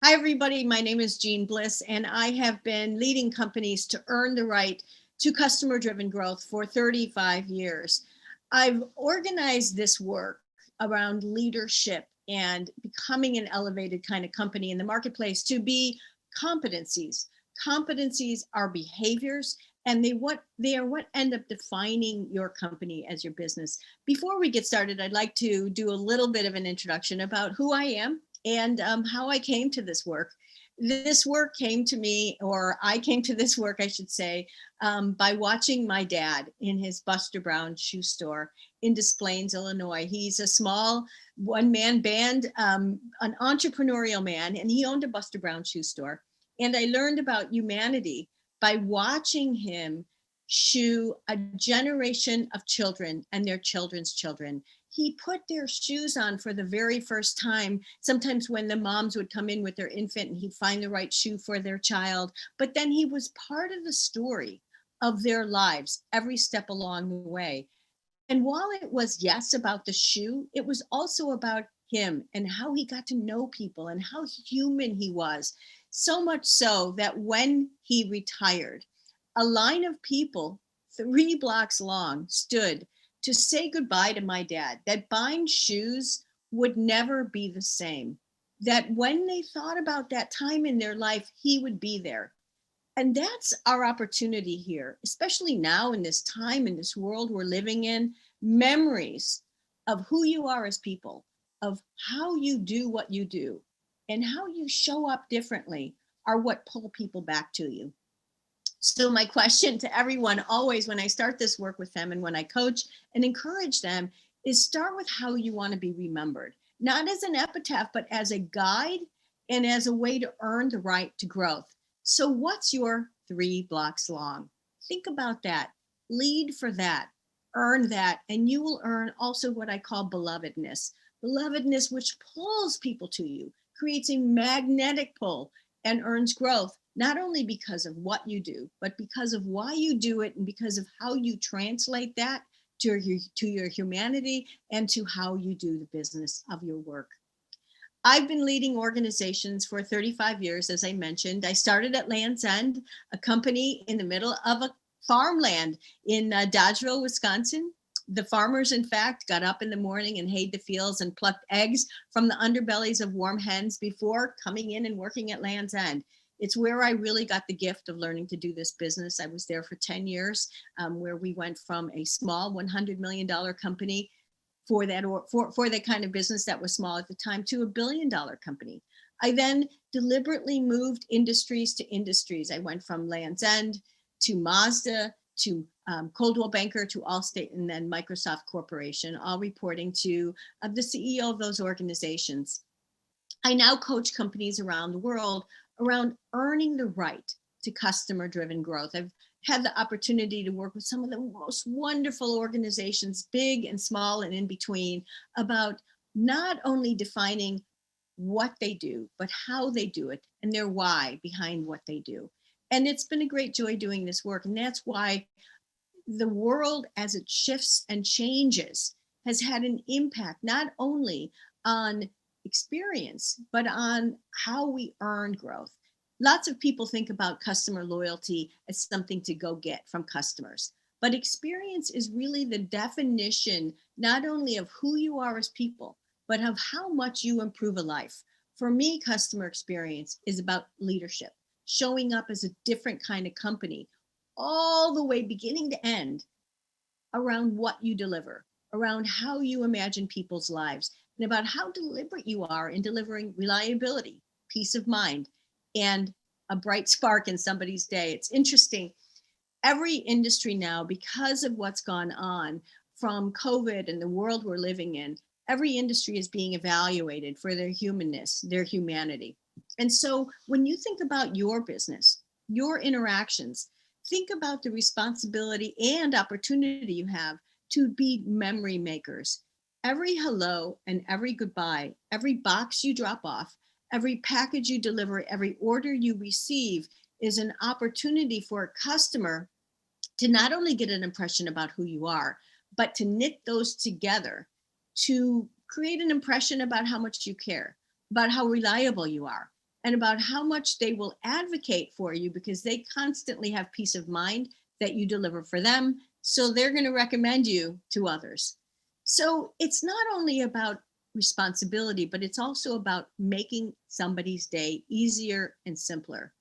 Hi, everybody. My name is Jeanne Bliss, and I have been leading companies to earn the right to customer-driven growth for 35 years. I've organized this work around leadership and becoming an elevated kind of company in the marketplace to be competencies. Competencies are behaviors, and they are what end up defining your company as your business. Before we get started, I'd like to do a little bit of an introduction about who I am and how I came to this work. This work came to me, or I came to this work, I should say, by watching my dad in his Buster Brown shoe store in Des Plaines, Illinois. He's a small one-man band, an entrepreneurial man, and he owned a Buster Brown shoe store. And I learned about humanity by watching him shoe a generation of children and their children's children. He put their shoes on for the very first time. Sometimes when the moms would come in with their infant and he'd find the right shoe for their child, but then he was part of the story of their lives every step along the way. And while it was, yes, about the shoe, it was also about him and how he got to know people and how human he was. So much so that when he retired, a line of people 3 blocks long stood to say goodbye to my dad, that buying shoes would never be the same, that when they thought about that time in their life, he would be there. And that's our opportunity here, especially now in this time, in this world we're living in. Memories of who you are as people, of how you do what you do, and how you show up differently are what pull people back to you. So my question to everyone always when I start this work with them and when I coach and encourage them is start with how you want to be remembered, not as an epitaph, but as a guide and as a way to earn the right to growth. So what's your 3 blocks long? Think about that. Lead for that. Earn that. And you will earn also what I call belovedness. Belovedness, which pulls people to you, creates a magnetic pull and earns growth, not only because of what you do, but because of why you do it and because of how you translate that to your humanity and to how you do the business of your work. I've been leading organizations for 35 years, as I mentioned. I started at Land's End, a company in the middle of a farmland in Dodgeville, Wisconsin. The farmers, in fact, got up in the morning and hayed the fields and plucked eggs from the underbellies of warm hens before coming in and working at Land's End. It's where I really got the gift of learning to do this business. I was there for 10 years, where we went from a small $100 million company for that kind of business that was small at the time to $1 billion company. I then deliberately moved industries to industries. I went from Land's End to Mazda to Coldwell Banker to Allstate and then Microsoft Corporation, all reporting to the CEO of those organizations. I now coach companies around the world around earning the right to customer-driven growth. I've had the opportunity to work with some of the most wonderful organizations, big and small and in between, about not only defining what they do, but how they do it and their why behind what they do. And it's been a great joy doing this work. And that's why the world, as it shifts and changes, has had an impact not only on experience, but on how we earn growth. Lots of people think about customer loyalty as something to go get from customers, but experience is really the definition not only of who you are as people, but of how much you improve a life. For me, customer experience is about leadership, showing up as a different kind of company, all the way beginning to end around what you deliver, around how you imagine people's lives, and about how deliberate you are in delivering reliability, peace of mind, and a bright spark in somebody's day. It's interesting. Every industry now, because of what's gone on from COVID and the world we're living in, every industry is being evaluated for their humanness, their humanity. And so when you think about your business, your interactions, think about the responsibility and opportunity you have to be memory makers. Every hello and every goodbye, every box you drop off, every package you deliver, every order you receive is an opportunity for a customer to not only get an impression about who you are, but to knit those together to create an impression about how much you care, about how reliable you are, and about how much they will advocate for you because they constantly have peace of mind that you deliver for them. So they're going to recommend you to others. So it's not only about responsibility, but it's also about making somebody's day easier and simpler.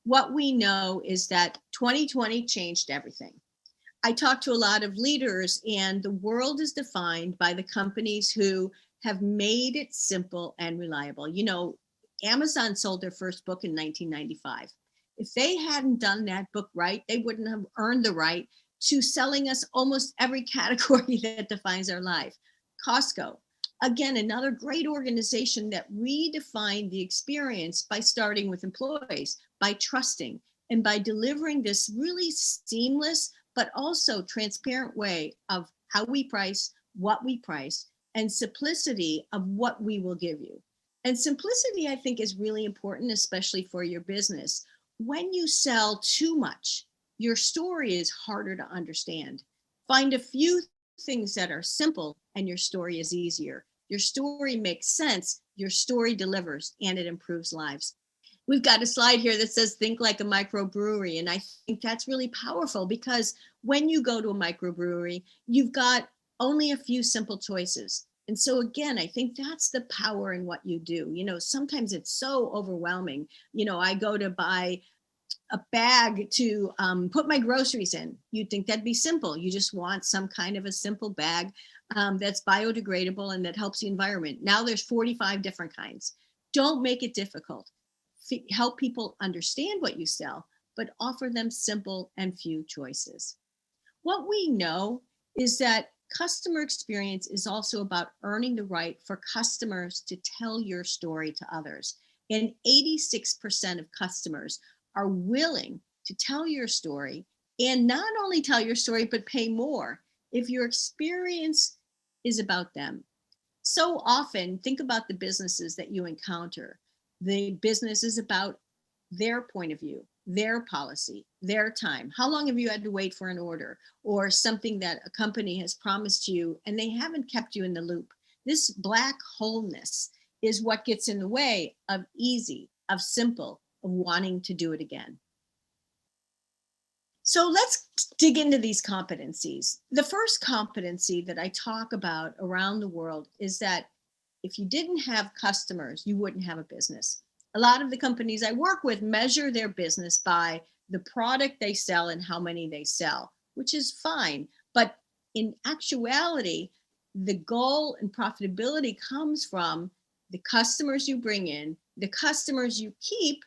What we know is that 2020 changed everything. I talk to a lot of leaders, and the world is defined by the companies who have made it simple and reliable. Amazon sold their first book in 1995. If they hadn't done that book right, they wouldn't have earned the right to selling us almost every category that defines our life. Costco, again, another great organization that redefined the experience by starting with employees, by trusting, and by delivering this really seamless but also transparent way of how we price, what we price, and simplicity of what we will give you. And simplicity, I think, is really important, especially for your business. When you sell too much, your story is harder to understand. Find a few things that are simple, and your story is easier. Your story makes sense, your story delivers, and it improves lives. We've got a slide here that says think like a microbrewery, and I think that's really powerful because when you go to a microbrewery, you've got only a few simple choices. And so again, I think that's the power in what you do. Sometimes it's so overwhelming. I go to buy a bag to put my groceries in. You'd think that'd be simple. You just want some kind of a simple bag that's biodegradable and that helps the environment. Now there's 45 different kinds. Don't make it difficult. Help people understand what you sell, but offer them simple and few choices. What we know is that customer experience is also about earning the right for customers to tell your story to others. And 86% of customers are willing to tell your story, and not only tell your story, but pay more if your experience is about them. So often, think about the businesses that you encounter. The business is about their point of view, their policy, their time. How long have you had to wait for an order or something that a company has promised you and they haven't kept you in the loop? This black holeness is what gets in the way of easy, of simple, of wanting to do it again. So let's dig into these competencies. The first competency that I talk about around the world is that if you didn't have customers, you wouldn't have a business. A lot of the companies I work with measure their business by the product they sell and how many they sell, which is fine. But in actuality, the goal and profitability comes from the customers you bring in, the customers you keep,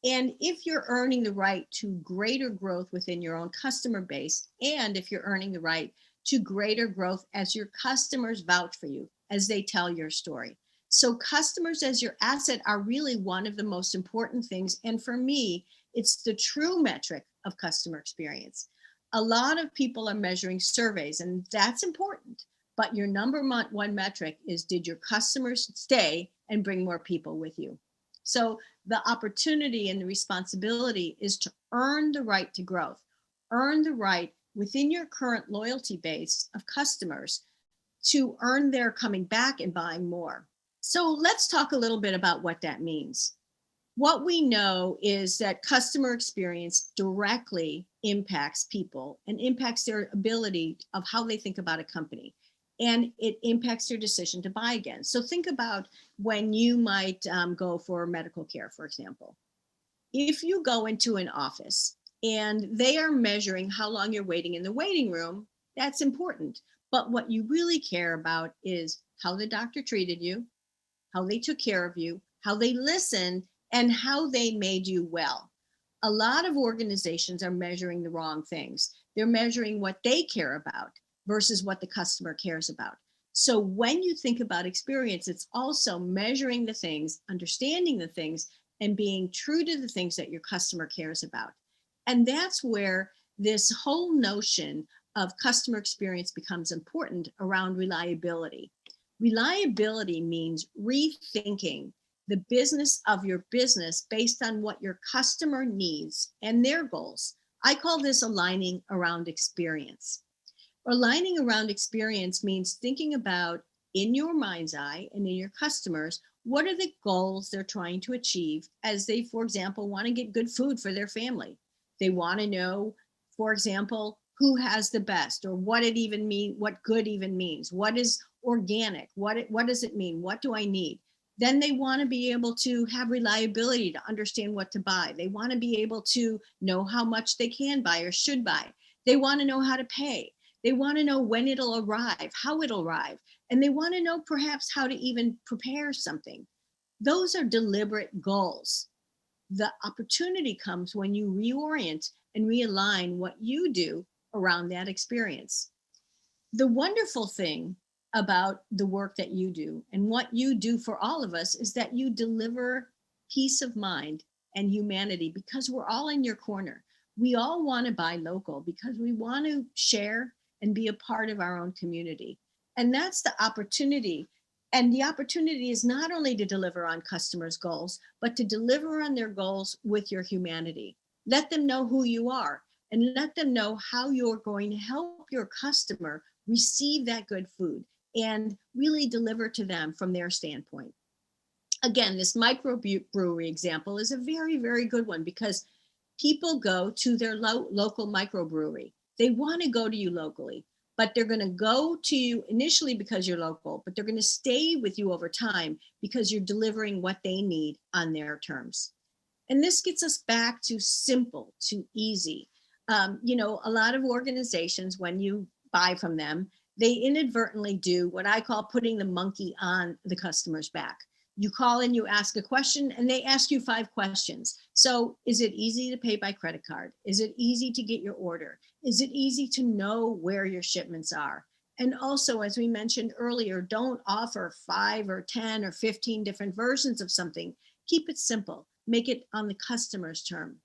and if you're earning the right to greater growth within your own customer base, and if you're earning the right to greater growth as your customers vouch for you, as they tell your story. So customers as your asset are really one of the most important things. And for me, it's the true metric of customer experience. A lot of people are measuring surveys, and that's important. But your number one metric is, did your customers stay and bring more people with you? So the opportunity and the responsibility is to earn the right to growth, earn the right within your current loyalty base of customers to earn their coming back and buying more. So let's talk a little bit about what that means. What we know is that customer experience directly impacts people and impacts their ability of how they think about a company. And it impacts their decision to buy again. So think about when you might go for medical care, for example. If you go into an office and they are measuring how long you're waiting in the waiting room, that's important. But what you really care about is how the doctor treated you, how they took care of you, how they listened, and how they made you well. A lot of organizations are measuring the wrong things. They're measuring what they care about versus what the customer cares about. So when you think about experience, it's also measuring the things, understanding the things, and being true to the things that your customer cares about. And that's where this whole notion of customer experience becomes important around reliability. Reliability means rethinking the business of your business based on what your customer needs and their goals. I call this aligning around experience. Aligning around experience means thinking about, in your mind's eye and in your customers, What are the goals they're trying to achieve as they, for example, want to get good food for their family? They want to know, for example, who has the best, or what it even mean, what good even means. What is organic? What does it mean? What do I need? Then they want to be able to have reliability to understand what to buy. They want to be able to know how much they can buy or should buy. They want to know how to pay. They want to know when it'll arrive, how it'll arrive, and they want to know perhaps how to even prepare something. Those are deliberate goals. The opportunity comes when you reorient and realign what you do around that experience. The wonderful thing about the work that you do and what you do for all of us is that you deliver peace of mind and humanity, because we're all in your corner. We all want to buy local because we want to share and be a part of our own community. And that's the opportunity. And the opportunity is not only to deliver on customers' goals, but to deliver on their goals with your humanity. Let them know who you are, and let them know how you're going to help your customer receive that good food and really deliver to them from their standpoint. Again, this microbrewery example is a very, very good one, because people go to their local microbrewery. They want to go to you locally, but they're going to go to you initially because you're local, but they're going to stay with you over time because you're delivering what they need on their terms. And this gets us back to simple, to easy. A lot of organizations, when you buy from them, they inadvertently do what I call putting the monkey on the customer's back. You call and you ask a question, and they ask you 5 questions. So is it easy to pay by credit card? Is it easy to get your order? Is it easy to know where your shipments are? And also, as we mentioned earlier, don't offer 5 or 10 or 15 different versions of something. Keep it simple. Make it on the customer's term.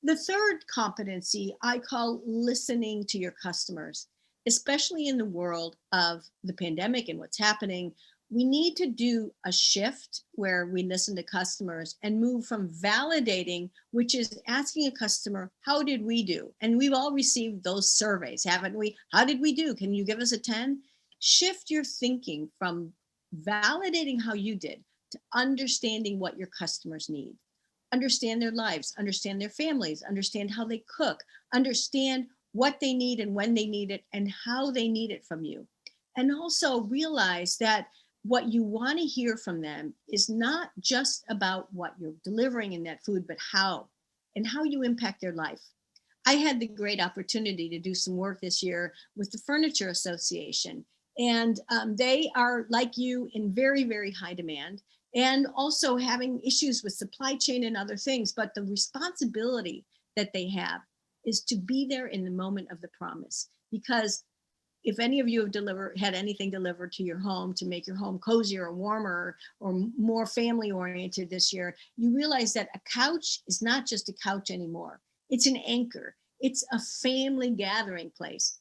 The third competency I call listening to your customers. Especially in the world of the pandemic and what's happening, we need to do a shift where we listen to customers and move from validating, which is asking a customer, how did we do? And we've all received those surveys, haven't we? How did we do? Can you give us a 10? Shift your thinking from validating how you did to understanding what your customers need. Understand their lives, understand their families, understand how they cook, understand what they need and when they need it and how they need it from you. And also realize that what you want to hear from them is not just about what you're delivering in that food, but how, and how you impact their life. I had the great opportunity to do some work this year with the Furniture Association. And they are, like you, in very, very high demand, and also having issues with supply chain and other things. But the responsibility that they have is to be there in the moment of the promise. Because if any of you have had anything delivered to your home to make your home cozier or warmer or more family oriented this year, you realize that a couch is not just a couch anymore. It's an anchor. It's a family gathering place.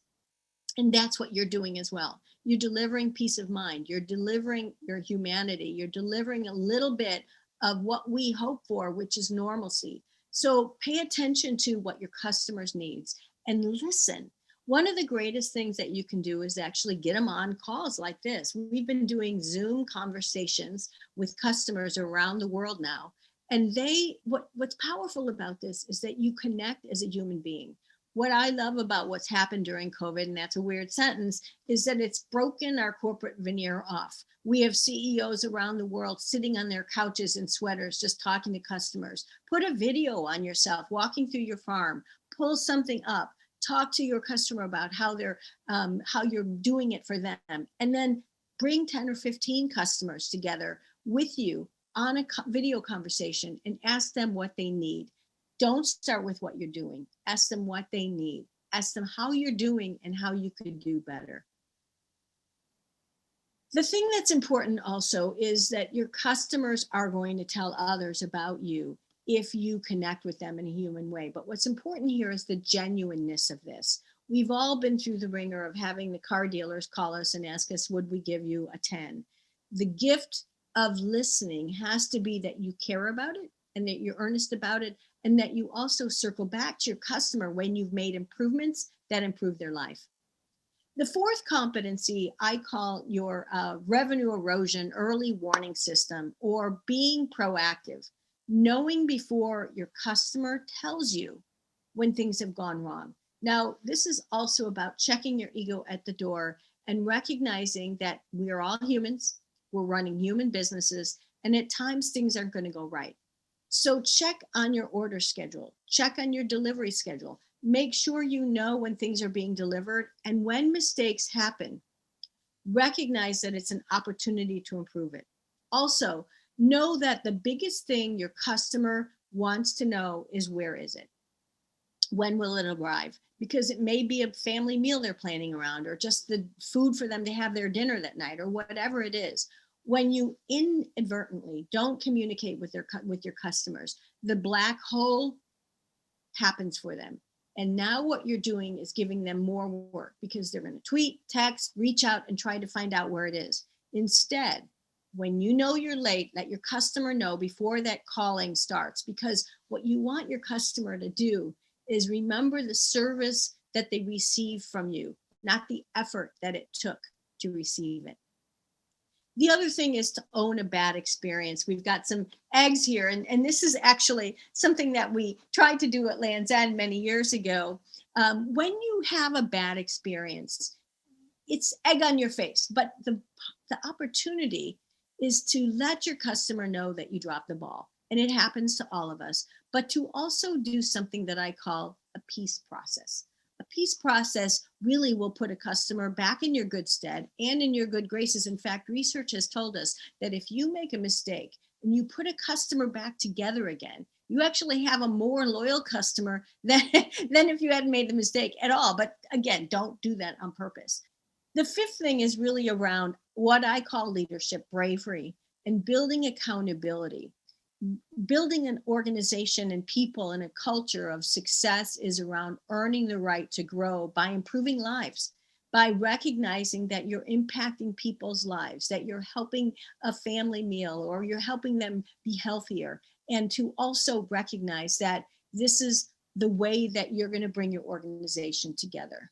And that's what you're doing as well. You're delivering peace of mind. You're delivering your humanity. You're delivering a little bit of what we hope for, which is normalcy. So pay attention to what your customers needs and listen. One of the greatest things that you can do is actually get them on calls like this. We've been doing Zoom conversations with customers around the world now. And what's powerful about this is that you connect as a human being. What I love about what's happened during COVID, and that's a weird sentence, is that it's broken our corporate veneer off. We have CEOs around the world sitting on their couches in sweaters, just talking to customers. Put a video on yourself walking through your farm, pull something up, talk to your customer about how you're doing it for them, and then bring 10 or 15 customers together with you on a video conversation and ask them what they need. Don't start with what you're doing. Ask them what they need. Ask them how you're doing and how you could do better. The thing that's important also is that your customers are going to tell others about you if you connect with them in a human way. But what's important here is the genuineness of this. We've all been through the ringer of having the car dealers call us and ask us, would we give you a 10? The gift of listening has to be that you care about it and that you're earnest about it, and that you also circle back to your customer when you've made improvements that improve their life. The fourth competency I call your revenue erosion early warning system, or being proactive, knowing before your customer tells you when things have gone wrong. Now, this is also about checking your ego at the door and recognizing that we are all humans, we're running human businesses, and at times things aren't going to go right. So check on your order schedule, check on your delivery schedule, make sure you know when things are being delivered, and when mistakes happen, recognize that it's an opportunity to improve it. Also, know that the biggest thing your customer wants to know is, where is it? When will it arrive? Because it may be a family meal they're planning around, or just the food for them to have their dinner that night, or whatever it is. When you inadvertently don't communicate with your customers, the black hole happens for them. And now what you're doing is giving them more work, because they're going to tweet, text, reach out, and try to find out where it is. Instead, when you know you're late, let your customer know before that calling starts, because what you want your customer to do is remember the service that they received from you, not the effort that it took to receive it. The other thing is to own a bad experience. We've got some eggs here, and this is actually something that we tried to do at Land's End many years ago. When you have a bad experience, it's egg on your face, but the opportunity is to let your customer know that you dropped the ball, and it happens to all of us, but to also do something that I call a peace process. A peace process really will put a customer back in your good stead and in your good graces. In fact, research has told us that if you make a mistake and you put a customer back together again, you actually have a more loyal customer than if you hadn't made the mistake at all. But again, don't do that on purpose. The fifth thing is really around what I call leadership bravery and building accountability. Building an organization and people and a culture of success is around earning the right to grow by improving lives, by recognizing that you're impacting people's lives, that you're helping a family meal, or you're helping them be healthier, and to also recognize that this is the way that you're going to bring your organization together.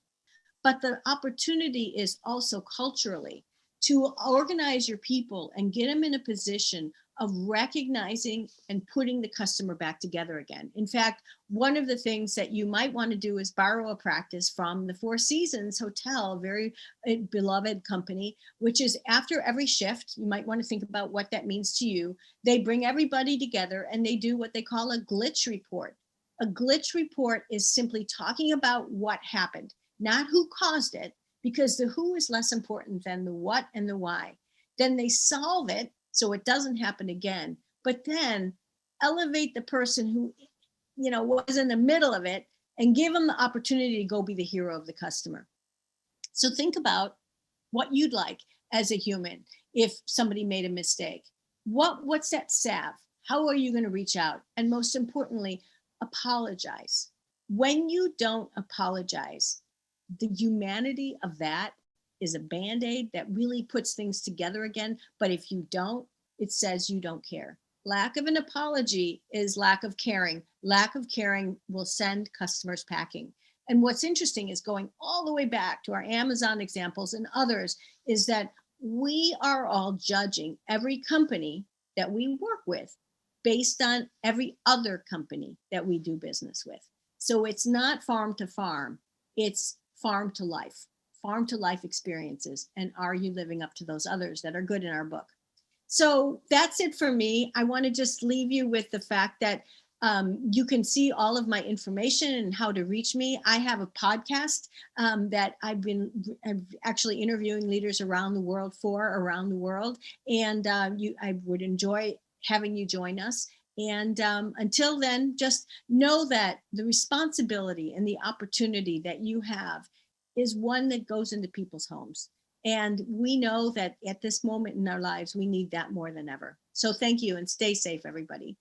But the opportunity is also culturally to organize your people and get them in a position of recognizing and putting the customer back together again. In fact, one of the things that you might want to do is borrow a practice from the Four Seasons Hotel, a very beloved company, which is after every shift, you might want to think about what that means to you. They bring everybody together and they do what they call a glitch report. A glitch report is simply talking about what happened, not who caused it, because the who is less important than the what and the why. Then they solve it so it doesn't happen again, but then elevate the person who, was in the middle of it, and give them the opportunity to go be the hero of the customer. So think about what you'd like as a human if somebody made a mistake. What's that salve? How are you going to reach out? And most importantly, apologize. When you don't apologize, the humanity of that is a Band-Aid that really puts things together again. But if you don't, it says you don't care. Lack of an apology is lack of caring. Lack of caring will send customers packing. And what's interesting is, going all the way back to our Amazon examples and others, is that we are all judging every company that we work with based on every other company that we do business with. So it's not farm to farm, it's farm to life experiences. And are you living up to those others that are good in our book? So that's it for me. I want to just leave you with the fact that you can see all of my information and how to reach me. I have a podcast that I'm actually interviewing leaders around the world. And I would enjoy having you join us. And until then, just know that the responsibility and the opportunity that you have is one that goes into people's homes. And we know that at this moment in our lives, we need that more than ever. So thank you, and stay safe, everybody.